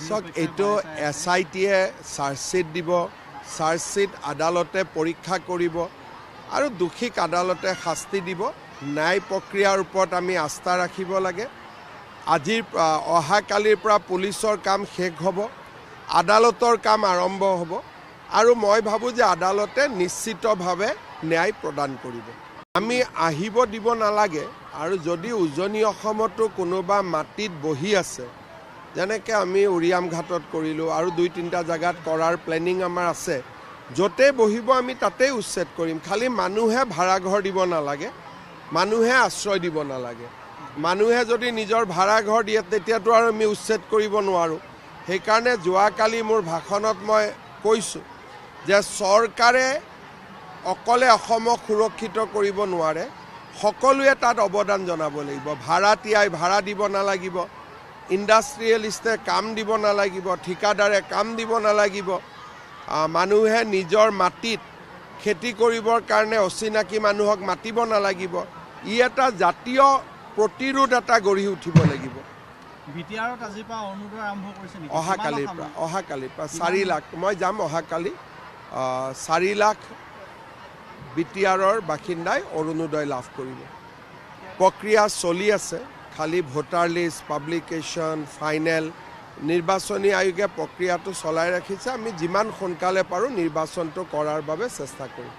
চাওক এইটো SITয়ে চাৰ্জশ্বিট দিব, চাৰ্জশ্বিট আদালতে পৰীক্ষা কৰিব আৰু দোষীক আদালতে শাস্তি দিব। ন্যায় প্ৰক্ৰিয়াৰ ওপৰত আমি আস্থা ৰাখিব লাগে। আজিৰ অহাকালিৰ পৰা পুলিচৰ কাম শেষ হ'ব, আদালতৰ কাম আৰম্ভ হ'ব আৰু মই ভাবোঁ যে আদালতে নিশ্চিতভাৱে ন্যায় প্ৰদান কৰিব। আমি আহিব দিব নালাগে আৰু যদি উজনি অসমতো কোনোবা মাটিত বহি আছে, যেনেকৈ আমি উৰিয়াম ঘাটত কৰিলোঁ আৰু 2-3টা জেগাত কৰাৰ প্লেনিং আমাৰ আছে, য'তেই বহিব আমি তাতেই উচ্ছেদ কৰিম। খালি মানুহে ভাড়াঘৰ দিব নালাগে, মানুহে আশ্ৰয় দিব নালাগে। মানুহে যদি নিজৰ ভাড়াঘৰ দিয়ে তেতিয়াতো আৰু আমি উচ্ছেদ কৰিব নোৱাৰোঁ। সেইকাৰণে যোৱাকালি মোৰ ভাষণত মই কৈছোঁ যে চৰকাৰে অকলে অসমক সুৰক্ষিত কৰিব নোৱাৰে, সকলোৱে তাত অৱদান জনাব লাগিব। ভাড়াতীয়াই ভাড়া দিব নালাগিব, ইণ্ডাষ্ট্ৰিয়েলিষ্টে কাম দিব নালাগিব, ঠিকাদাৰে কাম দিব নালাগিব। মানুহে নিজৰ মাটিত খেতি কৰিবৰ কাৰণে অচিনাকি মানুহক মাতিব নালাগিব। ই এটা জাতীয় প্ৰতিৰোধ এটা গঢ়ি উঠিব লাগিব। অহাকালিৰ পৰা 4 লাখ, মই যাম অহাকালি। 4 লাখ BTRৰ বাসিন্দাই অৰুণোদয় লাভ কৰিব। প্ৰক্ৰিয়া চলি আছে, খালি ভোটাৰ লিষ্ট পাব্লিকেশ্যন ফাইনেল। নিৰ্বাচনী আয়োগে প্ৰক্ৰিয়াটো চলাই ৰাখিছে। আমি যিমান সোনকালে পাৰোঁ নিৰ্বাচনটো কৰাৰ বাবে চেষ্টা কৰিম।